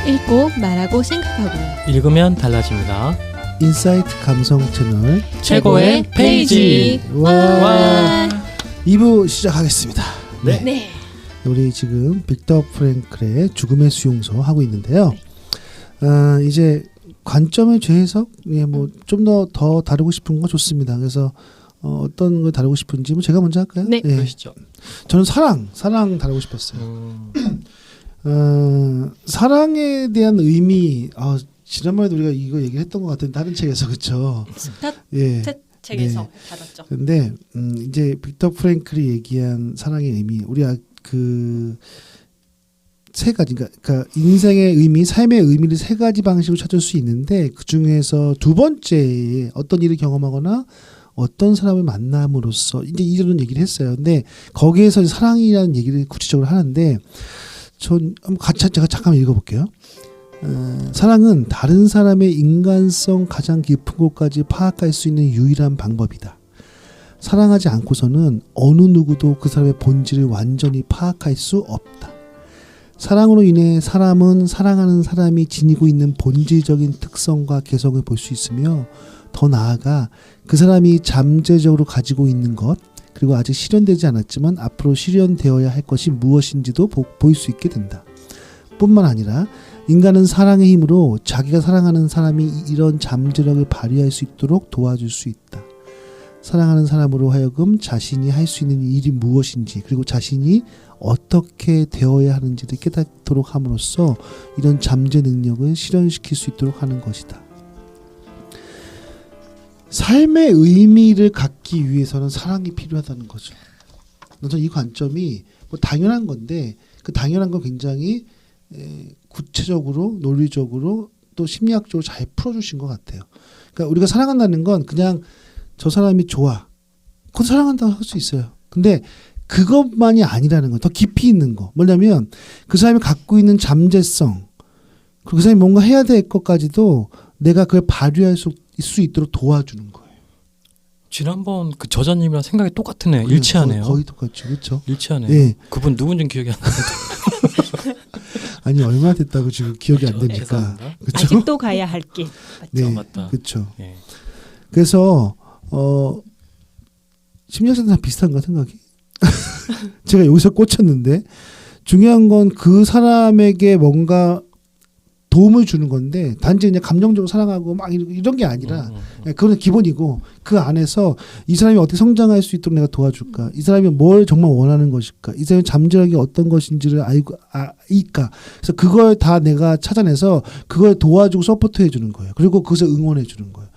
읽고 말하고 생각하고 읽으면 달라집니다. 인사이트 감성 채널 최고의 페이지. 와. 2부 시작하겠습니다. 네. 우리 지금 빅터 프랭클의 죽음의 수용소 하고 있는데요. 이제 관점의 재해석, 좀 더 다루고 싶은 거 좋습니다. 그래서 어떤 걸 다루고 싶은지 제가 먼저 할까요? 네. 그러시죠. 저는 사랑 다루고 싶었어요. 사랑에 대한 의미. 지난번에도 우리가 이거 얘기했던 것 같은데 다른 책에서 그렇죠. 스타트 예. 책에서 네. 다뤘죠. 근데 이제 빅터 프랭클이 얘기한 사랑의 의미, 우리가 그 세 가지, 그러니까 인생의 의미, 삶의 의미를 세 가지 방식으로 찾을 수 있는데 그 중에서 두 번째에 어떤 일을 경험하거나 어떤 사람을 만남으로써 이제 이런 얘기를 했어요. 근데 거기에서 사랑이라는 얘기를 구체적으로 하는데 제가 잠깐 읽어볼게요. 사랑은 다른 사람의 인간성 가장 깊은 곳까지 파악할 수 있는 유일한 방법이다. 사랑하지 않고서는 어느 누구도 그 사람의 본질을 완전히 파악할 수 없다. 사랑으로 인해 사람은 사랑하는 사람이 지니고 있는 본질적인 특성과 개성을 볼 수 있으며 더 나아가 그 사람이 잠재적으로 가지고 있는 것, 그리고 아직 실현되지 않았지만 앞으로 실현되어야 할 것이 무엇인지도 보일 수 있게 된다. 뿐만 아니라 인간은 사랑의 힘으로 자기가 사랑하는 사람이 이런 잠재력을 발휘할 수 있도록 도와줄 수 있다. 사랑하는 사람으로 하여금 자신이 할 수 있는 일이 무엇인지, 그리고 자신이 어떻게 되어야 하는지를 깨닫도록 함으로써 이런 잠재 능력을 실현시킬 수 있도록 하는 것이다. 삶의 의미를 갖기 위해서는 사랑이 필요하다는 거죠. 저는 이 관점이 당연한 건데 그 당연한 건 굉장히 구체적으로 논리적으로 또 심리학적으로 잘 풀어주신 것 같아요. 그러니까 우리가 사랑한다는 건 그냥 저 사람이 좋아, 그것도 사랑한다고 할 수 있어요. 근데 그것만이 아니라는 거, 더 깊이 있는 거, 뭐냐면 그 사람이 갖고 있는 잠재성, 그리고 그 사람이 뭔가 해야 될 것까지도 내가 그걸 발휘할 수 있도록 도와주는 거예요. 지난번 그 저자님이랑 생각이 똑같으네요. 일치하네요. 거의 똑같죠, 그렇죠? 일치하네요. 네. 그분 누군지 기억이 안 나는데. 아니 얼마 됐다고 지금 기억이 안 되니까. 죄송합니다. 그렇죠? 아직도 가야 할 길. 네, 맞다. 그렇죠. 네. 그래서 심리학자도 다 비슷한가 생각이. 제가 여기서 꽂혔는데 중요한 건 그 사람에게 뭔가 도움을 주는 건데 단지 그냥 감정적으로 사랑하고 막 이런 게 아니라 그건 기본이고 그 안에서 이 사람이 어떻게 성장할 수 있도록 내가 도와줄까, 이 사람이 뭘 정말 원하는 것일까, 이 사람의 잠재력이 어떤 것인지를 알까. 그래서 그걸 다 내가 찾아내서 그걸 도와주고 서포트해 주는 거예요. 그리고 그것을 응원해 주는 거예요.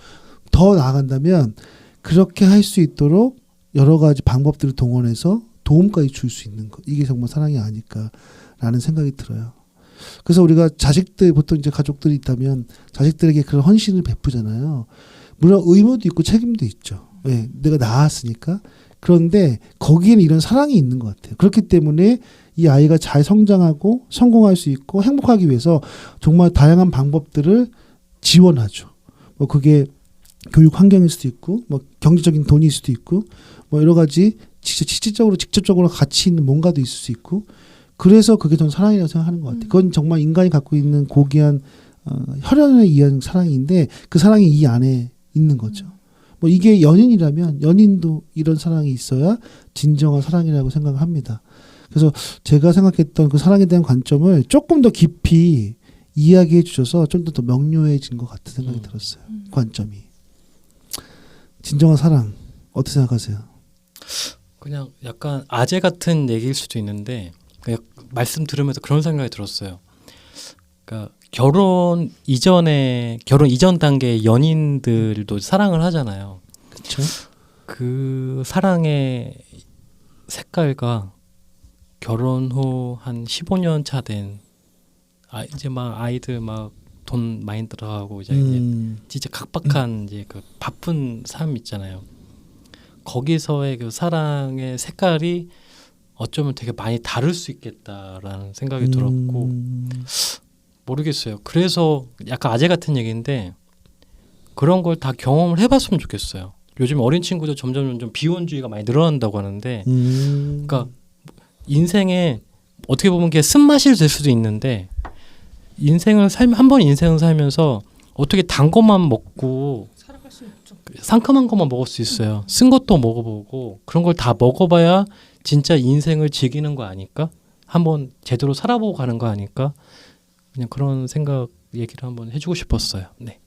더 나아간다면 그렇게 할 수 있도록 여러 가지 방법들을 동원해서 도움까지 줄 수 있는 것, 이게 정말 사랑이 아닐까라는 생각이 들어요. 그래서 우리가 자식들, 보통 이제 가족들이 있다면 자식들에게 그런 헌신을 베푸잖아요. 물론 의무도 있고 책임도 있죠. 네, 내가 낳았으니까. 그런데 거기에는 이런 사랑이 있는 것 같아요. 그렇기 때문에 이 아이가 잘 성장하고 성공할 수 있고 행복하기 위해서 정말 다양한 방법들을 지원하죠. 그게 교육 환경일 수도 있고, 경제적인 돈일 수도 있고, 여러 가지 직접적으로 가치 있는 뭔가도 있을 수 있고, 그래서 그게 전 사랑이라고 생각하는 것 같아요. 그건 정말 인간이 갖고 있는 고귀한 혈연에 의한 사랑인데 그 사랑이 이 안에 있는 거죠. 이게 연인이라면 연인도 이런 사랑이 있어야 진정한 사랑이라고 생각을 합니다. 그래서 제가 생각했던 그 사랑에 대한 관점을 조금 더 깊이 이야기해 주셔서 좀 더 명료해진 것 같은 생각이 들었어요. 관점이. 진정한 사랑 어떻게 생각하세요? 그냥 약간 아재 같은 얘기일 수도 있는데 말씀 들으면서 그런 생각이 들었어요. 그러니까 결혼 이전 단계의 연인들도 사랑을 하잖아요. 그렇죠. 그 사랑의 색깔과 결혼 후 한 15년 차 된 이제 막 아이들 막 돈 많이 들어가고 이제 진짜 각박한 이제 그 바쁜 삶 있잖아요. 거기서의 그 사랑의 색깔이 어쩌면 되게 많이 다를 수 있겠다라는 생각이 들었고, 모르겠어요. 그래서 약간 아재 같은 얘기인데 그런 걸 다 경험을 해봤으면 좋겠어요. 요즘 어린 친구들 점점 비혼주의가 많이 늘어난다고 하는데, 그러니까 인생에 어떻게 보면 그게 쓴맛이 될 수도 있는데 한 번 인생을 살면서 어떻게 단 것만 먹고 살아갈 수 없죠. 상큼한 것만 먹을 수 있어요. 쓴 것도 먹어보고 그런 걸 다 먹어봐야 진짜 인생을 즐기는 거 아닐까? 한번 제대로 살아보고 가는 거 아닐까? 그냥 그런 생각 얘기를 한번 해주고 싶었어요. 네.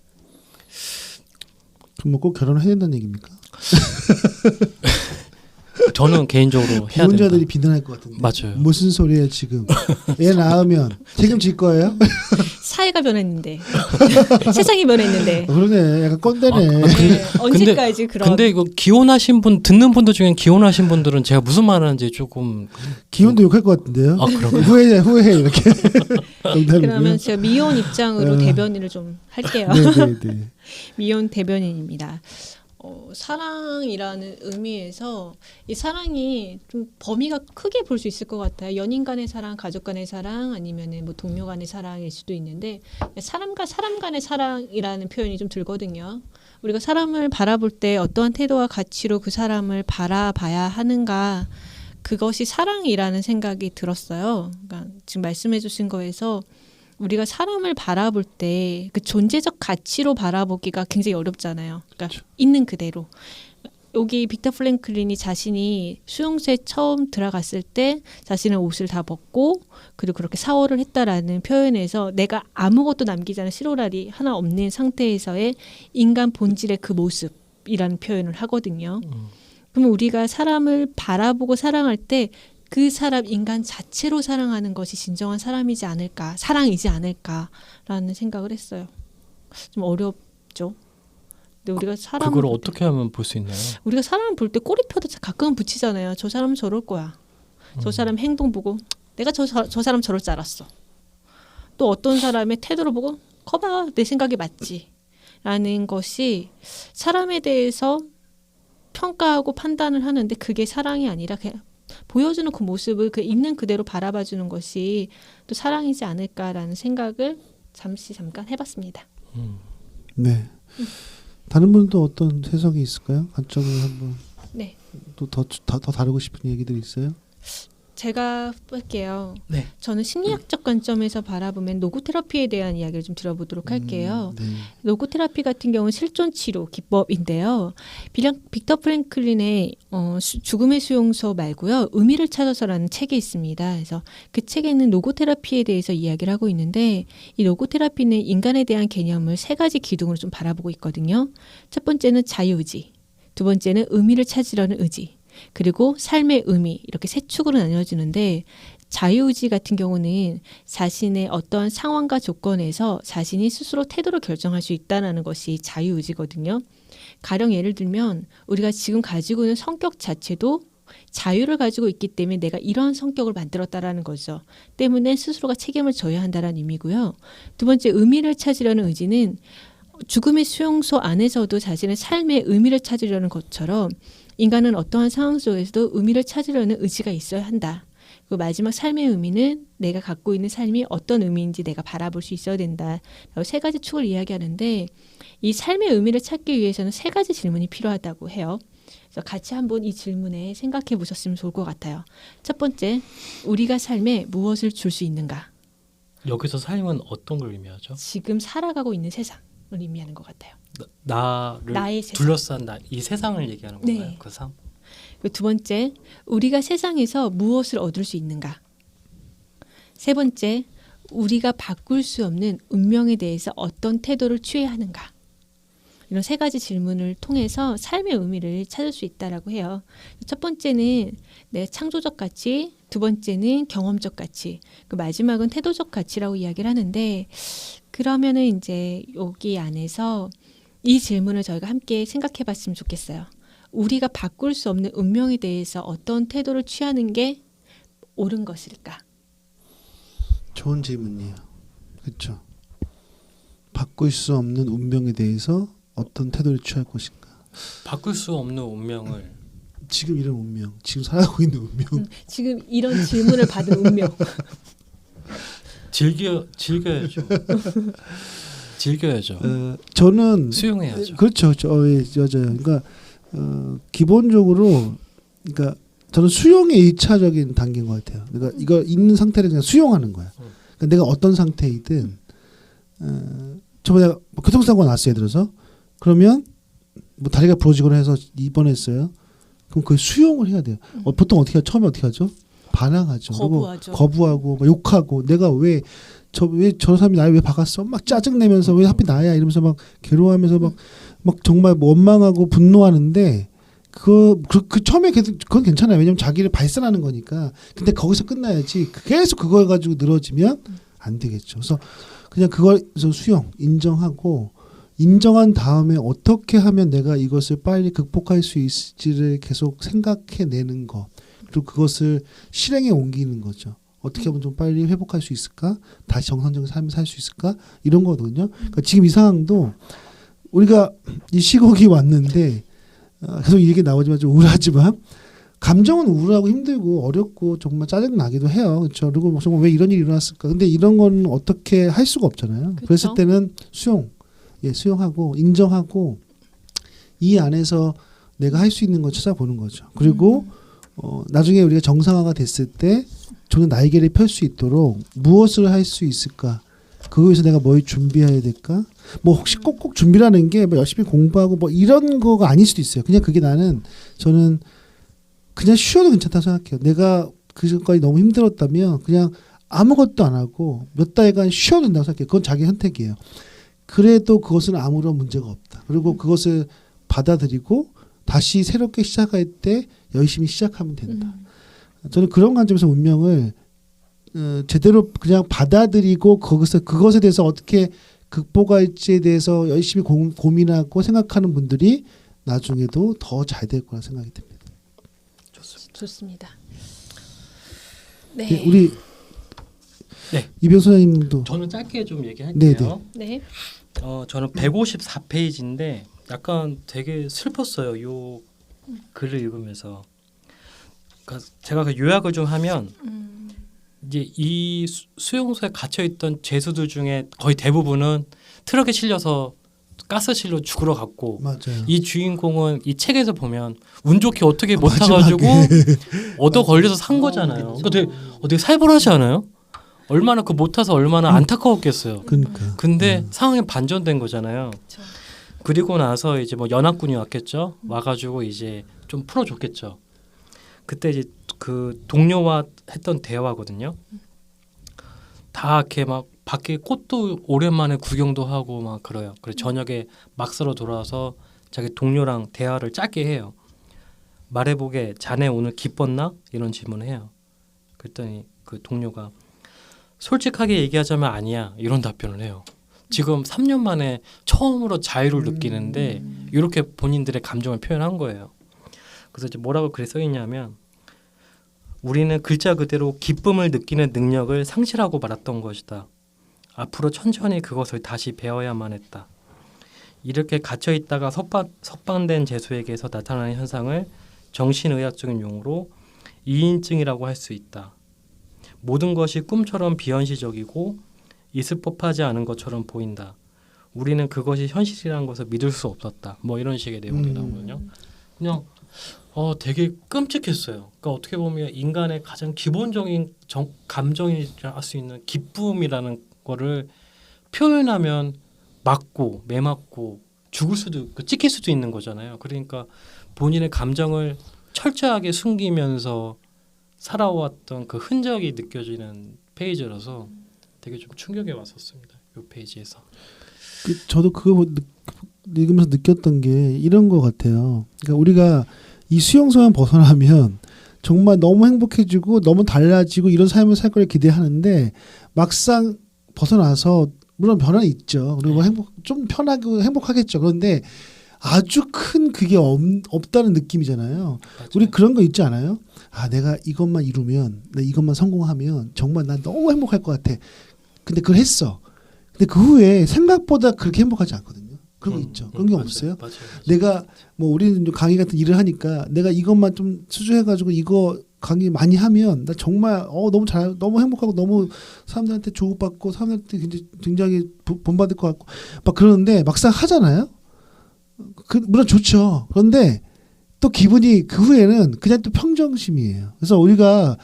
그럼 뭐 꼭 결혼을 해야 된다는 얘기입니까? 저는 개인적으로 해야 된다. 비혼자들이 비난할 것 같은데. 맞아요. 무슨 소리예요 지금? 애 낳으면 책임질 거예요? 사회가 변했는데 세상이 변했는데 그러네. 약간 꼰대네. 네, 언제까지 그런 근데 이거 기혼하신 분 듣는 분들 중엔 기혼하신 분들은 제가 무슨 말하는지 조금 기혼도 욕할 것 같은데요? 아 그런가? 후회해 이렇게. 그러면 제가 미혼 입장으로 대변인을 좀 할게요. 네네네. 미혼 대변인입니다. 사랑이라는 의미에서 이 사랑이 좀 범위가 크게 볼 수 있을 것 같아요. 연인 간의 사랑, 가족 간의 사랑, 아니면은 뭐 동료 간의 사랑일 수도 있는데 사람과 사람 간의 사랑이라는 표현이 좀 들거든요. 우리가 사람을 바라볼 때 어떠한 태도와 가치로 그 사람을 바라봐야 하는가, 그것이 사랑이라는 생각이 들었어요. 그러니까 지금 말씀해 주신 거에서 우리가 사람을 바라볼 때 그 존재적 가치로 바라보기가 굉장히 어렵잖아요. 그러니까 그렇죠. 있는 그대로. 여기 빅터 프랭클린이 자신이 수용소에 처음 들어갔을 때 자신의 옷을 다 벗고 그리고 그렇게 샤워를 했다라는 표현에서 내가 아무것도 남기지 않은 실오랄이 하나 없는 상태에서의 인간 본질의 그 모습이라는 표현을 하거든요. 그러면 우리가 사람을 바라보고 사랑할 때 그 사람 인간 자체로 사랑하는 것이 진정한 사람이지 않을까, 사랑이지 않을까라는 생각을 했어요. 좀 어렵죠. 근데 우리가 사람 그걸 어떻게 하면 볼 수 있나요? 우리가 사람을 볼 때 꼬리표도 가끔은 붙이잖아요. 저 사람은 저럴 거야. 저 사람 행동 보고 내가 저 사람 저럴 줄 알았어. 또 어떤 사람의 태도를 보고 거봐 내 생각이 맞지 라는 것이 사람에 대해서 평가하고 판단을 하는데 그게 사랑이 아니라 그냥 보여주는 그 모습을 그 있는 그대로 바라봐주는 것이 또 사랑이지 않을까라는 생각을 잠깐 해봤습니다. 네. 다른 분도 어떤 해석이 있을까요? 관점을 한번 네. 또 더 다루고 싶은 얘기들이 있어요? 제가 할게요. 네. 저는 심리학적 관점에서 바라보면 노고테라피에 대한 이야기를 좀 드려보도록 할게요. 네. 노고테라피 같은 경우는 실존 치료 기법인데요. 빅터 프랭클린의 죽음의 수용소 말고요. 의미를 찾아서라는 책이 있습니다. 그래서 그 책에는 노고테라피에 대해서 이야기를 하고 있는데 이 노고테라피는 인간에 대한 개념을 3가지 기둥으로 좀 바라보고 있거든요. 첫 번째는 자유의지, 두 번째는 의미를 찾으려는 의지, 그리고 삶의 의미, 이렇게 3축으로 나뉘어지는데 자유의지 같은 경우는 자신의 어떤 상황과 조건에서 자신이 스스로 태도를 결정할 수 있다는 것이 자유의지거든요. 가령 예를 들면 우리가 지금 가지고 있는 성격 자체도 자유를 가지고 있기 때문에 내가 이런 성격을 만들었다라는 거죠. 때문에 스스로가 책임을 져야 한다는 의미고요. 두 번째, 의미를 찾으려는 의지는 죽음의 수용소 안에서도 자신의 삶의 의미를 찾으려는 것처럼 인간은 어떠한 상황 속에서도 의미를 찾으려는 의지가 있어야 한다. 그 마지막 삶의 의미는 내가 갖고 있는 삶이 어떤 의미인지 내가 바라볼 수 있어야 된다. 3가지 축을 이야기하는데 이 삶의 의미를 찾기 위해서는 3가지 질문이 필요하다고 해요. 그래서 같이 한번 이 질문에 생각해 보셨으면 좋을 것 같아요. 첫 번째, 우리가 삶에 무엇을 줄 수 있는가? 여기서 삶은 어떤 걸 의미하죠? 지금 살아가고 있는 세상을 의미하는 것 같아요. 나를 나의 세상. 둘러싼 이 세상을 얘기하는 건가요? 네. 그 삶? 두 번째, 우리가 세상에서 무엇을 얻을 수 있는가? 세 번째, 우리가 바꿀 수 없는 운명에 대해서 어떤 태도를 취해야 하는가? 이런 3가지 질문을 통해서 삶의 의미를 찾을 수 있다라고 해요. 첫 번째는 내 창조적 가치, 두 번째는 경험적 가치, 그 마지막은 태도적 가치라고 이야기를 하는데 그러면은 이제 여기 안에서 이 질문을 저희가 함께 생각해 봤으면 좋겠어요. 우리가 바꿀 수 없는 운명에 대해서 어떤 태도를 취하는 게 옳은 것일까? 좋은 질문이에요. 그렇죠. 바꿀 수 없는 운명에 대해서 어떤 태도를 취할 것인가? 바꿀 수 없는 운명을 지금 이런 운명, 지금 살아가고 있는 운명. 지금 이런 질문을 받은 운명. 즐겨야죠. 즐겨야죠. 저는 수용해야죠. 그렇죠, 예, 맞아요. 그러니까 기본적으로, 그러니까 저는 수용의 1차적인 단계인 것 같아요. 그러니까 이거 있는 상태를 그냥 수용하는 거야. 그러니까 내가 어떤 상태이든 저번에 뭐 교통사고가 났어요. 예를 들어서 그러면 뭐 다리가 부러지거나 해서 입원했어요. 그럼 그걸 수용을 해야 돼요. 보통 어떻게 처음에 어떻게 하죠? 반항하죠. 거부하죠. 그리고 거부하고 막 욕하고 내가 왜 저 사람이 나를 왜 박았어? 막 짜증 내면서 왜 하필 나야 이러면서 막 괴로워하면서 막 정말 뭐 원망하고 분노하는데 그 처음에 그건 괜찮아요. 왜냐면 자기를 발산하는 거니까. 근데 거기서 끝나야지. 계속 그걸 가지고 늘어지면 안 되겠죠. 그래서 그냥 그걸 수용, 인정하고 인정한 다음에 어떻게 하면 내가 이것을 빨리 극복할 수 있을지를 계속 생각해내는 거. 그리고 그것을 실행에 옮기는 거죠. 어떻게 하면 좀 빨리 회복할 수 있을까? 다시 정상적인 삶을 살 수 있을까? 이런 거거든요. 그러니까 지금 이 상황도 우리가 이 시국이 왔는데 계속 이 얘기 나오지만 좀 우울하지만 감정은 우울하고 힘들고 어렵고 정말 짜증 나기도 해요. 그렇죠? 그리고 정말 왜 이런 일이 일어났을까? 근데 이런 건 어떻게 할 수가 없잖아요. 그쵸? 그랬을 때는 수용하고 인정하고 이 안에서 내가 할 수 있는 걸 찾아보는 거죠. 그리고 나중에 우리가 정상화가 됐을 때 저는 날개를 펼 수 있도록 무엇을 할 수 있을까? 그거 위해서 내가 뭘 준비해야 될까? 뭐 혹시 꼭꼭 준비라는 게 뭐 열심히 공부하고 뭐 이런 거가 아닐 수도 있어요. 그냥 그게 저는 그냥 쉬어도 괜찮다고 생각해요. 내가 그전까지 너무 힘들었다면 그냥 아무것도 안 하고 몇 달간 쉬어도 된다고 생각해요. 그건 자기 선택이에요. 그래도 그것은 아무런 문제가 없다. 그리고 그것을 받아들이고 다시 새롭게 시작할 때 열심히 시작하면 된다. 저는 그런 관점에서 운명을 제대로 그냥 받아들이고 그것에 대해서 어떻게 극복할지에 대해서 열심히 고민하고 생각하는 분들이 나중에도 더 잘 될 거라 생각이 듭니다. 좋습니다. 네. 우리 네. 이병 소장님도 저는 짧게 좀 얘기할게요. 네. 저는 154페이지인데 약간 되게 슬펐어요. 요 글을 읽으면서. 그러니까 제가 그 요약을 좀 하면 이제 이 수용소에 갇혀 있던 죄수들 중에 거의 대부분은 트럭에 실려서 가스실로 죽으러 갔고 맞아요. 이 주인공은 이 책에서 보면 운 좋게 어떻게 못 마지막에. 타가지고 얻어 걸려서 산 거잖아요. 그러니까 되게 살벌하지 않아요? 얼마나 그 못 타서 얼마나 안타까웠겠어요. 그러니까. 근데 상황이 반전된 거잖아요. 그쵸. 그리고 나서 이제 뭐 연합군이 왔겠죠. 와가지고 이제 좀 풀어줬겠죠. 그때 이제 그 동료와 했던 대화거든요. 다 이렇게 막 밖에 꽃도 오랜만에 구경도 하고 막 그래요. 그래 저녁에 막사로 돌아와서 자기 동료랑 대화를 짧게 해요. 말해보게 자네 오늘 기뻤나? 이런 질문을 해요. 그랬더니 그 동료가 솔직하게 얘기하자면 아니야 이런 답변을 해요. 지금 3년 만에 처음으로 자유를 느끼는데 이렇게 본인들의 감정을 표현한 거예요. 그래서 이제 뭐라고 글에 써 있냐면 우리는 글자 그대로 기쁨을 느끼는 능력을 상실하고 말았던 것이다. 앞으로 천천히 그것을 다시 배워야만 했다. 이렇게 갇혀 있다가 석방된 죄수에게서 나타나는 현상을 정신의학적인 용어로 이인증이라고 할 수 있다. 모든 것이 꿈처럼 비현실적이고 있을 법하지 않은 것처럼 보인다. 우리는 그것이 현실이라는 것을 믿을 수 없었다. 뭐 이런 식의 내용이 나오거든요. 그냥 되게 끔찍했어요. 그러니까 어떻게 보면 인간의 가장 기본적인 감정이 할 수 있는 기쁨이라는 거를 표현하면 맞고 매맞고 죽을 수도 있고 찍힐 수도 있는 거잖아요. 그러니까 본인의 감정을 철저하게 숨기면서 살아왔던 그 흔적이 느껴지는 페이지라서 되게 좀 충격이 왔었습니다. 이 페이지에서. 저도 그거 읽으면서 느꼈던 게 이런 것 같아요. 그러니까 우리가 이 수용소만 벗어나면 정말 너무 행복해지고 너무 달라지고 이런 삶을 살 걸 기대하는데 막상 벗어나서 물론 변화는 있죠. 그리고 좀 편하고 행복하겠죠. 그런데 아주 큰 그게 없다는 느낌이잖아요. 맞아요. 우리 그런 거 있지 않아요? 내가 이것만 이루면, 내가 이것만 성공하면 정말 난 너무 행복할 것 같아. 근데 그걸 했어. 근데 그 후에 생각보다 그렇게 행복하지 않거든요. 그런 거 있죠. 그런 게 맞아요. 없어요? 맞아요. 내가 뭐 우리는 강의 같은 일을 하니까 내가 이것만 좀 수주해가지고 이거 강의 많이 하면 나 정말 너무 행복하고 너무 사람들한테 주고받고 사람들한테 굉장히 본받을 것 같고 막 그러는데 막상 하잖아요. 물론 좋죠. 그런데 또 기분이 그 후에는 그냥 또 평정심이에요. 그래서 우리가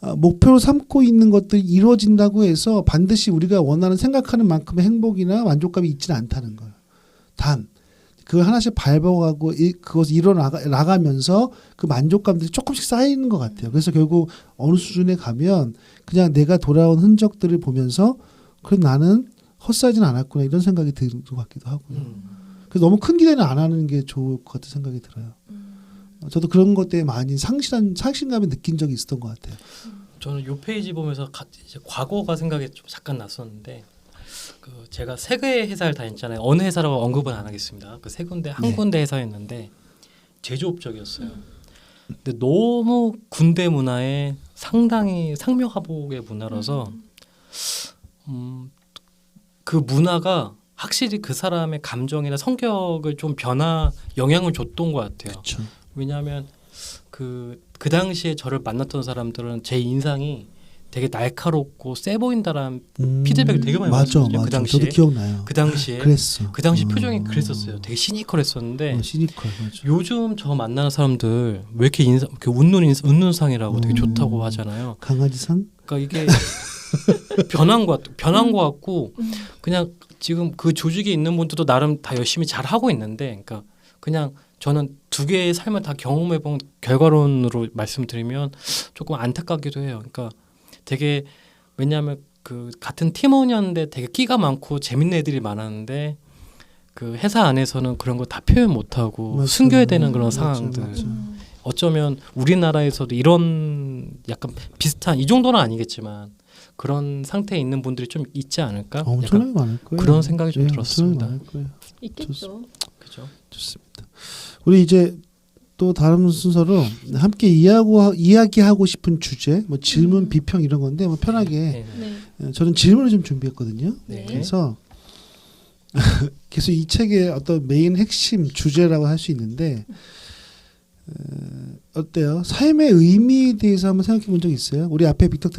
목표로 삼고 있는 것들이 이루어진다고 해서 반드시 우리가 원하는 생각하는 만큼의 행복이나 만족감이 있지는 않다는 거예요. 단 그걸 하나씩 밟아가고 그것을 이뤄나가면서 그 만족감들이 조금씩 쌓이는 것 같아요. 그래서 결국 어느 수준에 가면 그냥 내가 돌아온 흔적들을 보면서 그래 나는 헛살진 않았구나 이런 생각이 드는 것 같기도 하고요. 그래서 너무 큰 기대는 안 하는 게 좋을 것 같은 생각이 들어요. 저도 그런 것 때문에 많이 상실감을 느낀 적이 있었던 것 같아요. 저는 요 페이지 보면서 이제 과거가 생각이 좀 잠깐 났었는데 그 제가 세 개의 회사를 다녔잖아요. 어느 회사라고 언급은 안 하겠습니다. 그 세 군데 한 네. 군데 회사였는데 제조업적이었어요. 근데 너무 군대 문화에 상당히 상명하복의 문화라서 그 문화가 확실히 그 사람의 감정이나 성격을 좀 영향을 줬던 것 같아요. 그렇죠. 왜냐하면 그 당시에 저를 만났던 사람들은 제 인상이 되게 날카롭고 세 보인다라는 피드백을 되게 많이 받았거든요. 그 당시에. 저도 기억나요. 그 당시에 그랬어. 그 당시 표정이 그랬었어요. 되게 시니컬했었는데 시니컬 맞아. 요즘 저 만나는 사람들 왜 이렇게 이렇게 웃는 상이라고 되게 좋다고 하잖아요. 강아지상? 그러니까 이게 변한 것 같고 그냥 지금 그 조직에 있는 분들도 나름 다 열심히 잘 하고 있는데, 그러니까 그냥 저는 두 개의 삶을 다 경험해본 결과론으로 말씀드리면 조금 안타깝기도 해요. 그러니까 되게 왜냐하면 그 같은 팀원이었는데 되게 끼가 많고 재밌는 애들이 많았는데 그 회사 안에서는 그런 거 다 표현 못하고 맞아. 숨겨야 되는 그런 맞아, 상황들. 맞아. 어쩌면 우리나라에서도 이런 약간 비슷한 이 정도는 아니겠지만 그런 상태에 있는 분들이 좀 있지 않을까? 엄청나게 많을 거예요. 그런 생각이 좀 네, 들었습니다. 엄청나게 많을 거예요. 있겠죠. 그죠? 좋습니다. 우리 이제 또 다른 순서로 함께 이야기하고 싶은 주제, 뭐 질문, 비평 이런 건데 뭐 편하게 네. 저는 질문을 좀 준비했거든요. 네. 그래서 계속 이 책의 어떤 메인 핵심 주제라고 할 수 있는데 어때요? 삶의 의미에 대해서 한번 생각해 본 적 있어요? 우리 앞에 빅터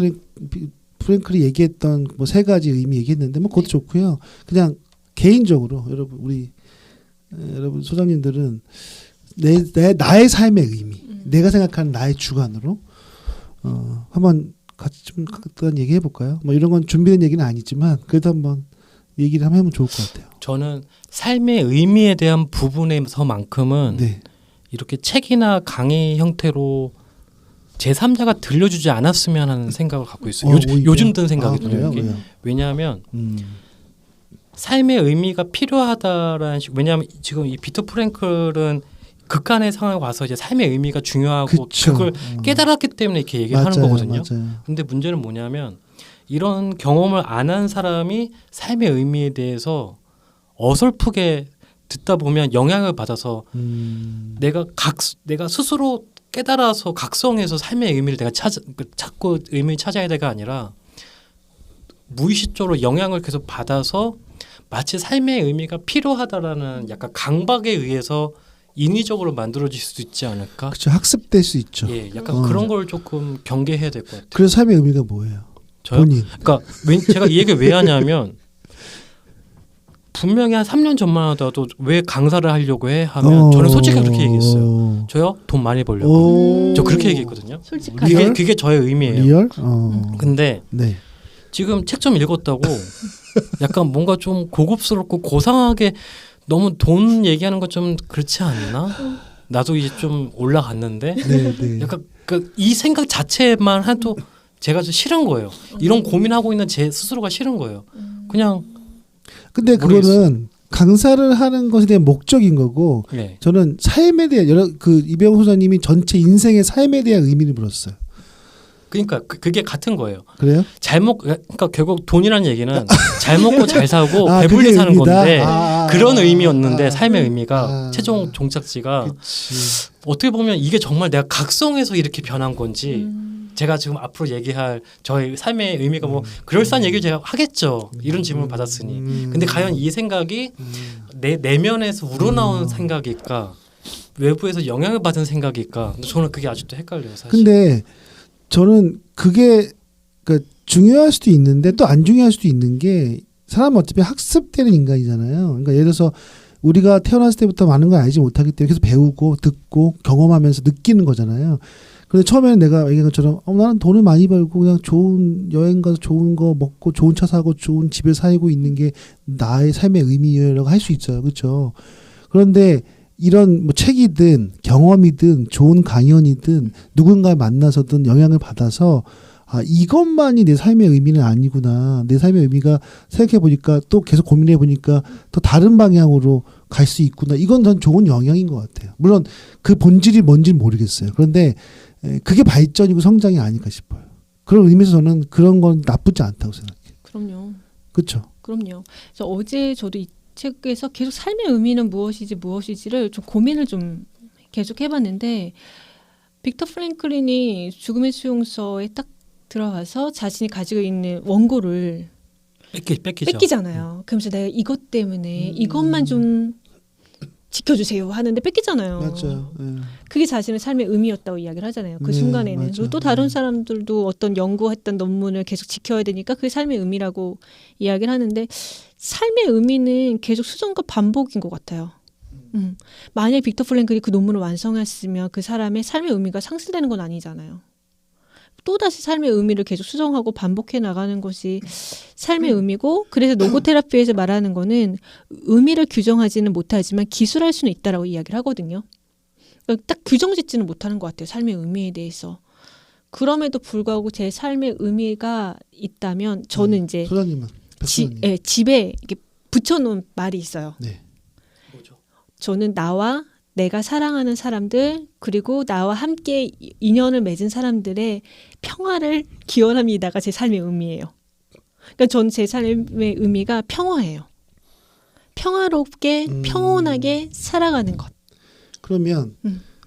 프랭클이 얘기했던 뭐 세 가지 의미 얘기했는데 뭐 그것도 좋고요. 그냥 개인적으로 여러분 우리 여러분 소장님들은 나의 삶의 의미, 내가 생각하는 나의 주관으로 한번 같이 좀 간단히 얘기해 볼까요? 뭐 이런 건 준비된 얘기는 아니지만 그래도 한번 얘기를 한번 해보면 좋을 것 같아요. 저는 삶의 의미에 대한 부분에서만큼은 네. 이렇게 책이나 강의 형태로 제3자가 들려주지 않았으면 하는 생각을 갖고 있어요. 오히려? 요즘 든 생각이거든요. 그래요? 이게. 왜요? 왜냐하면 삶의 의미가 필요하다라는 왜냐하면 지금 이 비터 프랭클은 극한의 상황에 와서 이제 삶의 의미가 중요하고 그쵸. 그걸 깨달았기 때문에 이렇게 얘기를 하는 거거든요. 맞아요. 근데 문제는 뭐냐면 이런 경험을 안 한 사람이 삶의 의미에 대해서 어설프게 듣다 보면 영향을 받아서 내가 스스로 깨달아서 각성해서 삶의 의미를 내가 찾고 의미를 찾아야 돼가 아니라 무의식적으로 영향을 계속 받아서 마치 삶의 의미가 필요하다라는 약간 강박에 의해서 인위적으로 만들어질 수도 있지 않을까? 그렇죠. 학습될 수 있죠. 예, 약간 그런 걸 조금 경계해야 될 것 같아요. 그래서 삶의 의미가 뭐예요? 저요? 본인. 그러니까 제가 이 얘기를 왜 하냐면 분명히 한 3년 전만 하더라도 왜 강사를 하려고 해? 하면 저는 솔직히 그렇게 얘기했어요. 저요? 돈 많이 벌려고. 저 그렇게 얘기했거든요. 솔직하게. 그게 저의 의미예요. 리얼? 근데 네. 지금 책 좀 읽었다고 약간 뭔가 좀 고급스럽고 고상하게 너무 돈 얘기하는 거 좀 그렇지 않나? 나도 이제 좀 올라갔는데 네. 약간 이 생각 자체만 해도 제가 좀 싫은 거예요. 이런 고민하고 있는 제 스스로가 싫은 거예요. 그냥 근데 모르겠어요. 그거는 강사를 하는 것에 대한 목적인 거고 네. 저는 삶에 대한 이병호 소장님이 전체 인생의 삶에 대한 의미를 물었어요. 그러니까 그게 같은 거예요. 그래요? 그러니까 결국 돈이라는 얘기는 잘 먹고 잘 사고 아, 배불리 그게 사는 의미다? 건데 그런 의미였는데 아. 삶의 의미가 아. 최종 종착지가 그치. 어떻게 보면 이게 정말 내가 각성해서 이렇게 변한 건지 제가 지금 앞으로 얘기할 저의 삶의 의미가 뭐 그럴싸한 얘기를 제가 하겠죠. 이런 질문을 받았으니. 근데 과연 이 생각이 내 내면에서 우러나온 생각일까? 외부에서 영향을 받은 생각일까? 근데 저는 그게 아직도 헷갈려요. 사실. 근데 저는 그게 그러니까 중요할 수도 있는데 또 안 중요할 수도 있는 게 사람은 어차피 학습되는 인간이잖아요. 그러니까 예를 들어서 우리가 태어났을 때부터 많은 걸 알지 못하기 때문에 계속 배우고 듣고 경험하면서 느끼는 거잖아요. 근데 처음에는 내가 얘기한 것처럼 나는 돈을 많이 벌고 그냥 좋은 여행 가서 좋은 거 먹고 좋은 차 사고 좋은 집에 살고 있는 게 나의 삶의 의미라고 할 수 있어요. 그렇죠? 그런데 이런 뭐 책이든 경험이든 좋은 강연이든 누군가 만나서든 영향을 받아서 이것만이 내 삶의 의미는 아니구나. 내 삶의 의미가 생각해 보니까 또 계속 고민해 보니까 또 다른 방향으로 갈 수 있구나. 이건 전 좋은 영향인 것 같아요. 물론 그 본질이 뭔지는 모르겠어요. 그런데 그게 발전이고 성장이 아닐까 싶어요. 그런 의미에서 저는 그런 건 나쁘지 않다고 생각해요. 그럼요. 그렇죠? 그럼요. 그래서 어제 저도 이 책에서 계속 삶의 의미는 무엇이지를 좀 고민을 좀 계속 해봤는데 빅터 프랭클린이 죽음의 수용소에 딱 들어가서 자신이 가지고 있는 원고를 뺏기죠. 뺏기잖아요. 그러면서 내가 이것 때문에 이것만 좀 지켜주세요 하는데 뺏기잖아요. 맞아요. 예. 그게 자신의 삶의 의미였다고 이야기를 하잖아요. 그 네, 순간에는. 맞아. 그리고 또 다른 사람들도 어떤 연구했던 논문을 계속 지켜야 되니까 그게 삶의 의미라고 이야기를 하는데 삶의 의미는 계속 수정과 반복인 것 같아요. 만약에 빅터 프랭클이 그 논문을 완성했으면 그 사람의 삶의 의미가 상실되는 건 아니잖아요. 또다시 삶의 의미를 계속 수정하고 반복해 나가는 것이 삶의 의미고 그래서 노고테라피에서 말하는 거는 의미를 규정하지는 못하지만 기술할 수는 있다라고 이야기를 하거든요. 그러니까 딱 규정짓지는 못하는 것 같아요. 삶의 의미에 대해서. 그럼에도 불구하고 제 삶의 의미가 있다면 저는 이제 소장님은 백소장님. 집에 이렇게 붙여놓은 말이 있어요. 네. 뭐죠? 저는 나와 내가 사랑하는 사람들 그리고 나와 함께 인연을 맺은 사람들의 평화를 기원합니다가 제 삶의 의미예요. 그러니까 전 제 삶의 의미가 평화예요. 평화롭게 평온하게 살아가는 것. 그러면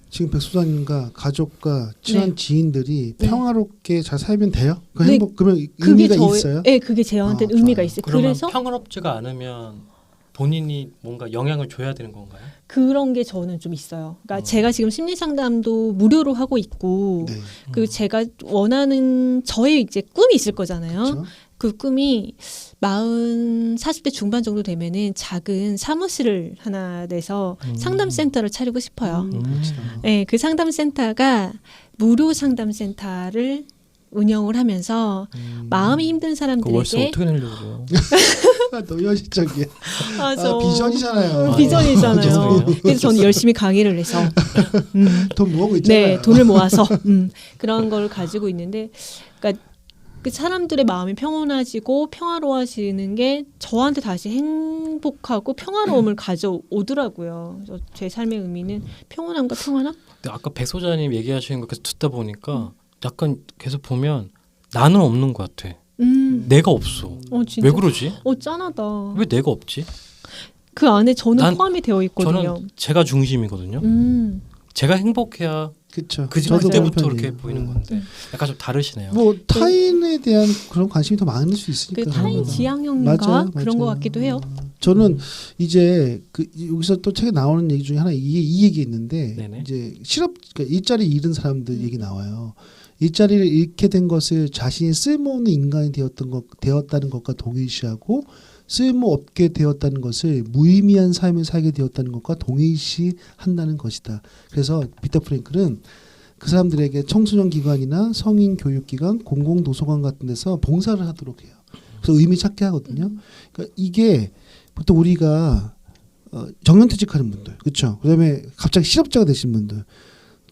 지금 백소장님과 가족과 친한 네. 지인들이 네. 평화롭게 잘 살면 돼요? 그 네. 행복 그러면 그게 의미가 있어요? 네, 그게 저한테 아, 의미가 좋아요. 있어요. 그러면 그래서 평화롭지가 않으면 본인이 뭔가 영향을 줘야 되는 건가요? 그런 게 저는 좀 있어요. 그러니까 제가 지금 심리 상담도 무료로 하고 있고 네. 그 제가 원하는 저의 이제 꿈이 있을 거잖아요. 그렇죠? 그 꿈이 40대 중반 정도 되면은 작은 사무실을 하나 내서 상담센터를 차리고 싶어요. 그렇죠. 네, 그 상담센터가 무료 상담센터를 운영을 하면서 마음이 힘든 그 월세 사람들에게 어떻게 내려고 그래요? 너무 현실적이야. 맞아. 비전이잖아요. 비전이잖아요. 죄송해요. 그래서 저는 열심히 강의를 해서 돈 모으고 있잖아요. 네, 돈을 모아서 그런 걸 가지고 있는데, 그러니까 그 사람들의 마음이 평온해지고 평화로워지는 게 저한테 다시 행복하고 평화로움을 가져오더라고요. 그래서 제 삶의 의미는 평온함과 평안함? 근데 아까 백 소장님 얘기하시는 거 계속 듣다 보니까 약간 계속 보면 나는 없는 것 같아. 내가 없어. 진짜. 왜 그러지? 짠하다. 왜 내가 없지? 그 안에 저는 난- 포함이 되어 있거든요. 저는 제가 중심이거든요. 제가 행복해야 그렇죠. 그 저도 그때부터 그런 이렇게 편이에요. 보이는 건데 약간 좀 다르시네요. 뭐 타인에 대한 그런 관심이 더 많을 수 그 있으니까. 타인 그런 거다. 지향형인가 맞아요, 그런 것 맞아요. 같기도 해요. 저는 이제 그 여기서 또 책에 나오는 얘기 중에 하나 이 얘기 있는데 네네. 이제 그러니까 일자리 잃은 사람들 얘기 나와요. 일자리를 잃게 된 것을 자신이 쓸모없는 인간이 되었다는 것과 동일시하고 쓸모없게 되었다는 것을 무의미한 삶을 살게 되었다는 것과 동일시한다는 것이다. 그래서 빅터 프랭클은 그 사람들에게 청소년 기관이나 성인 교육 기관, 공공 도서관 같은 데서 봉사를 하도록 해요. 그래서 의미 찾게 하거든요. 그러니까 이게 보통 우리가 정년퇴직하는 분들, 그렇죠. 그다음에 갑자기 실업자가 되신 분들,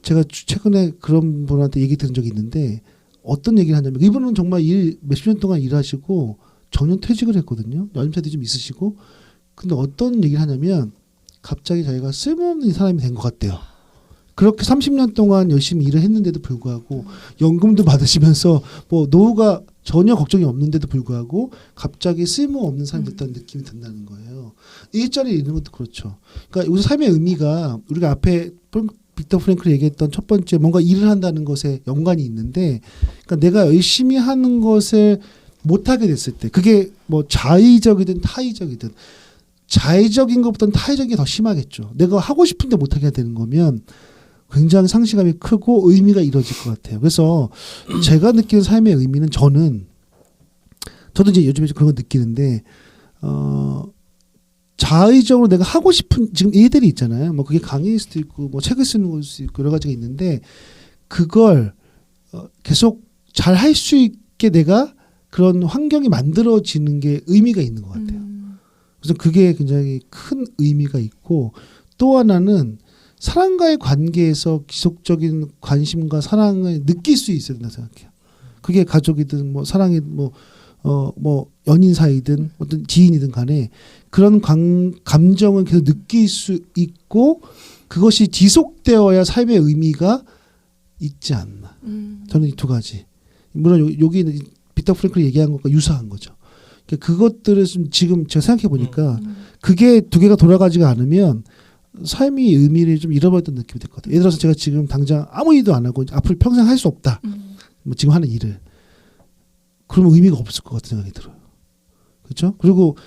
제가 최근에 그런 분한테 얘기 들은 적이 있는데 어떤 얘기를 하냐면 이분은 정말 몇십 년 동안 일하시고 정년퇴직을 했거든요. 연세도 좀 있으시고, 근데 어떤 얘기를 하냐면 갑자기 자기가 쓸모없는 사람이 된 것 같대요. 그렇게 30년 동안 열심히 일을 했는데도 불구하고 연금도 받으시면서 뭐 노후가 전혀 걱정이 없는데도 불구하고 갑자기 쓸모없는 사람이 됐다는 느낌이 든다는 거예요. 일자리 잃는 것도 그렇죠. 그러니까 여기서 삶의 의미가 우리가 앞에 빅터 프랭클이 얘기했던 첫 번째 뭔가 일을 한다는 것에 연관이 있는데, 그러니까 내가 열심히 하는 것을 못하게 됐을 때 그게 뭐 자의적이든 타의적이든 자의적인 것보다는 타의적인 게 더 심하겠죠. 내가 하고 싶은데 못하게 되는 거면 굉장히 상실감이 크고 의미가 이루어질 것 같아요. 그래서 제가 느끼는 삶의 의미는 저도 이제 요즘에 그런 거 느끼는데 자의적으로 내가 하고 싶은 지금 일들이 있잖아요. 뭐 그게 강의일 수도 있고 뭐 책을 쓰는 걸 수도 있고 여러 가지가 있는데 그걸 계속 잘 할 수 있게 내가 그런 환경이 만들어지는 게 의미가 있는 것 같아요. 그래서 그게 굉장히 큰 의미가 있고 또 하나는 사람과의 관계에서 지속적인 관심과 사랑을 느낄 수 있어야 된다 생각해요. 그게 가족이든 뭐 사랑이 뭐 연인 사이든 어떤 지인이든 간에 그런 감정을 계속 느낄 수 있고 그것이 지속되어야 삶의 의미가 있지 않나. 저는 이 두 가지. 물론 여기는 빅터 프랭클이 얘기한 것과 유사한 거죠. 그것들을 지금 제가 생각해 보니까 그게 두 개가 돌아가지가 않으면 삶의 의미를 좀 잃어버렸던 느낌이 들거든요. 예를 들어서 제가 지금 당장 아무 일도 안 하고 앞으로 평생 할 수 없다. 뭐 지금 하는 일을. 그러면 의미가 없을 것 같은 생각이 들어요. 그렇죠? 그리고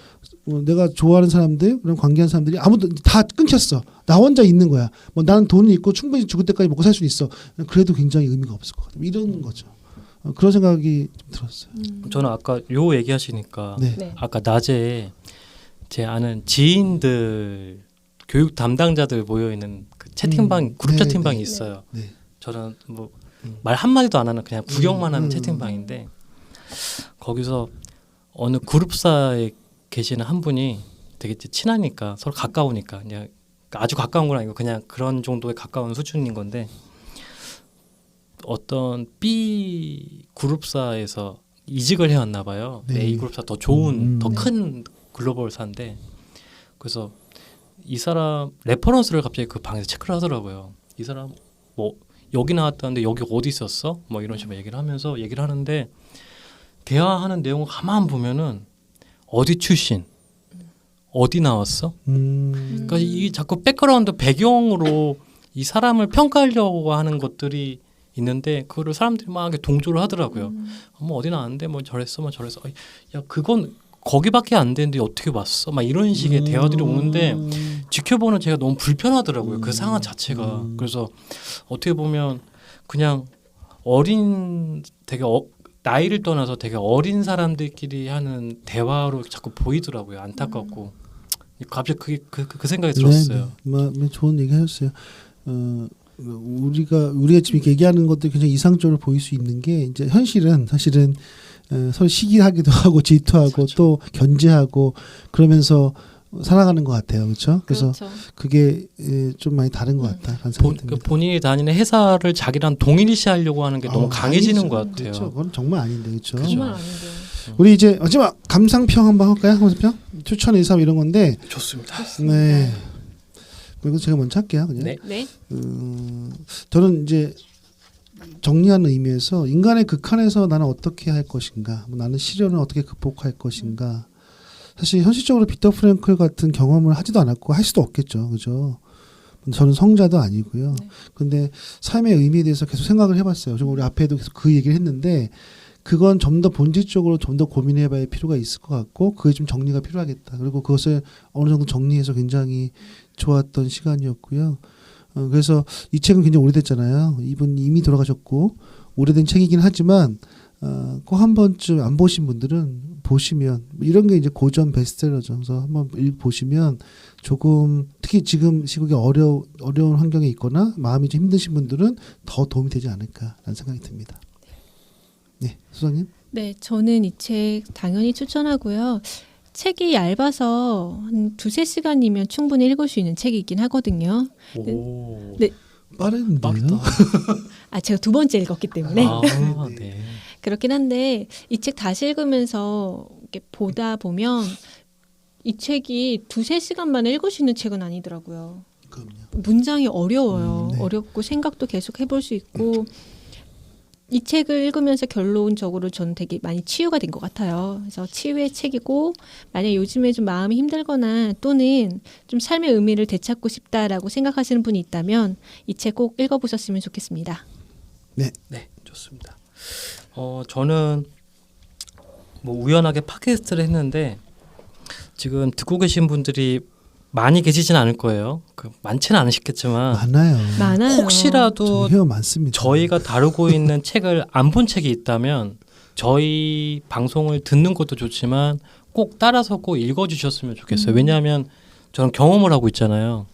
내가 좋아하는 사람들, 그런 관계하는 사람들이 아무도 다 끊겼어. 나 혼자 있는 거야. 뭐 나는 돈이 있고 충분히 죽을 때까지 먹고 살 수 있어. 그래도 굉장히 의미가 없을 것 같아요. 이런 거죠. 그런 생각이 좀 들었어요. 저는 아까 요 얘기하시니까 네. 아까 낮에 제 아는 지인들 교육 담당자들 모여 있는 그 채팅방 그룹 네, 채팅방이 네. 있어요. 네. 저는 뭐 말 한마디도 안 하는 그냥 구경만 하는 음. 채팅방인데 거기서 어느 그룹사에 계시는 한 분이 되게 친하니까 서로 가까우니까 그냥 아주 가까운 건 아니고 그냥 그런 정도에 가까운 수준인 건데 어떤 B 그룹사에서 이직을 해왔나 봐요. 네. A 그룹사 더 좋은 더 네. 큰 글로벌사인데 그래서 이 사람 레퍼런스를 갑자기 그 방에서 체크를 하더라고요. 이 사람 뭐 여기 나왔다는데 여기 어디 있었어? 뭐 이런 식으로 얘기를 하면서 얘기를 하는데 대화하는 내용을 가만 보면은 어디 출신, 어디 나왔어? 그러니까 이 자꾸 백그라운드 배경으로 이 사람을 평가하려고 하는 것들이 있는데 그거를 사람들이 막 이렇게 동조를 하더라고요. 뭐 어디 나왔는데 뭐 저랬어, 뭐 저랬어. 야 그건 거기밖에 안 되는데 어떻게 왔어? 막 이런 식의 대화들이 오는데 지켜보는 제가 너무 불편하더라고요. 그 상황 자체가. 그래서 어떻게 보면 그냥 어린 되게 나이를 떠나서 되게 어린 사람들끼리 하는 대화로 자꾸 보이더라고요. 안타깝고 갑자기 그게 그 생각이 들었어요. 네. 좋은 얘기 하셨어요. 우리가 지금 이렇게 얘기하는 것들이 굉장히 이상적으로 보일 수 있는 게 이제 현실은 사실은 서로 시기하기도 하고 질투하고 그렇죠. 또 견제하고 그러면서 살아가는 것 같아요, 그렇죠? 그래서 그렇죠. 그게 좀 많이 다른 것 같다라는 생각이 듭니다. 본인이 다니는 회사를 자기랑 동일시하려고 하는 게 너무 강해지는 것 같아요. 그렇죠. 그건 정말 아닌데, 그렇죠? 정말 아닌데. 우리 이제 마지막 감상평 한번 할까요? 감상평 추천 1, 3 이런 건데. 좋습니다. 네. 그리고 제가 먼저 할게요. 그냥. 네. 네. 저는 이제 정리하는 의미에서 인간의 극한에서 나는 어떻게 할 것인가, 나는 시련을 어떻게 극복할 것인가. 사실 현실적으로 빅터 프랭클 같은 경험을 하지도 않았고 할 수도 없겠죠, 그죠? 저는 성자도 아니고요. 네. 근데 삶의 의미에 대해서 계속 생각을 해봤어요. 지금 우리 앞에도 계속 그 얘기를 했는데 그건 좀 더 본질적으로 좀 더 고민해봐야 필요가 있을 것 같고 그게 좀 정리가 필요하겠다. 그리고 그것을 어느 정도 정리해서 굉장히 좋았던 시간이었고요. 그래서 이 책은 굉장히 오래됐잖아요. 이분 이미 돌아가셨고 오래된 책이긴 하지만 꼭 한 번쯤 안 보신 분들은 보시면 이런 게 이제 고전 베스트셀러죠. 그래서 한번 보시면 조금 특히 지금 시국에 어려운 환경에 있거나 마음이 좀 힘드신 분들은 더 도움이 되지 않을까라는 생각이 듭니다. 네, 소장님. 네, 저는 이 책 당연히 추천하고요. 책이 얇아서 한 2-3시간이면 충분히 읽을 수 있는 책이긴 하거든요. 오. 네. 빠른데요? 빠르다. 제가 2번째 읽었기 때문에 네. 그렇긴 한데 이 책 다시 읽으면서 이렇게 보다 보면 이 책이 2-3시간 만에 읽을 수 있는 책은 아니더라고요. 그럼요. 문장이 어려워요. 네. 어렵고 생각도 계속 해볼 수 있고 이 책을 읽으면서 결론적으로 저는 되게 많이 치유가 된 것 같아요. 그래서 치유의 책이고 만약 요즘에 좀 마음이 힘들거나 또는 좀 삶의 의미를 되찾고 싶다라고 생각하시는 분이 있다면 이 책 꼭 읽어보셨으면 좋겠습니다. 네, 좋습니다. 저는 뭐 우연하게 팟캐스트를 했는데 지금 듣고 계신 분들이 많이 계시진 않을 거예요. 많지는 않으시겠지만 많아요. 혹시라도 회원 많습니다. 저희가 다루고 있는 책을 안 본 책이 있다면 저희 방송을 듣는 것도 좋지만 꼭 따라서 꼭 읽어주셨으면 좋겠어요. 왜냐하면 저는 경험을 하고 있잖아요.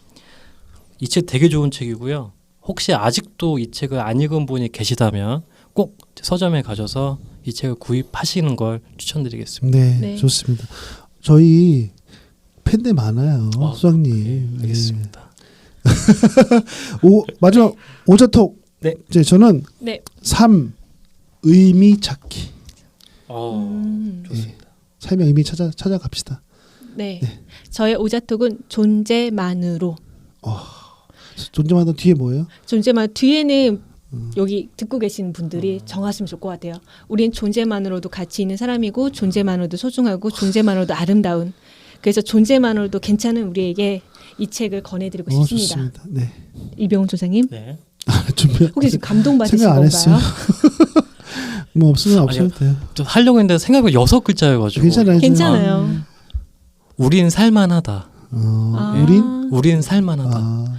이 책 되게 좋은 책이고요. 혹시 아직도 이 책을 안 읽은 분이 계시다면 꼭 서점에 가셔서 이 책을 구입하시는 걸 추천드리겠습니다. 네, 네. 좋습니다. 저희 팬들 많아요, 수장님. 네, 알겠습니다. 마지막 오자톡. 네. 이제 저는 네. 3 의미 찾기. 좋습니다. 삶의 의미 찾아갑시다. 네. 저의 오자톡은 존재만으로. 존재마다 뒤에 뭐예요? 존재만 뒤에는 여기 듣고 계시는 분들이 정하시면 좋을 것 같아요. 우린 존재만으로도 가치 있는 사람이고 존재만으로도 소중하고 존재만으로도 아름다운. 그래서 존재만으로도 괜찮은 우리에게 이 책을 권해드리고 싶습니다. 좋습니다. 네. 이병훈 소장님 네. 준비. 혹시 지금 감동받으신 생각 안 했어요. 건가요? 뭐 없으면 없어도 돼요. 좀 하려고 했는데 생각보다 6글자여가지고. 괜찮아요. 괜찮아요. 우린 살만하다. 우린 살만하다.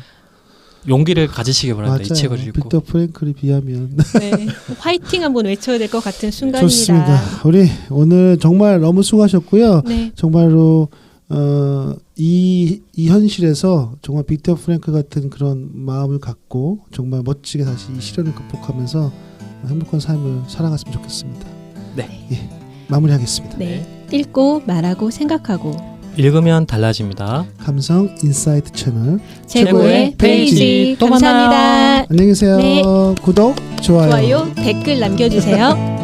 용기를 가지시기 바랍니다. 맞아요. 이 책을 읽고. 빅터 프랭클에 비하면 네. 화이팅 한번 외쳐야 될 것 같은 순간입니다. 좋습니다. 우리 오늘 정말 너무 수고하셨고요. 네. 정말로 이 현실에서 정말 빅터 프랭클 같은 그런 마음을 갖고 정말 멋지게 다시 이 시련을 극복하면서 행복한 삶을 살아갔으면 좋겠습니다. 네. 예, 마무리하겠습니다. 네. 읽고 말하고 생각하고 읽으면 달라집니다. 감성 인사이트 채널 최고의 페이지 또 감사합니다. 안녕히 계세요. 네. 구독, 좋아요. 좋아요, 댓글 남겨주세요.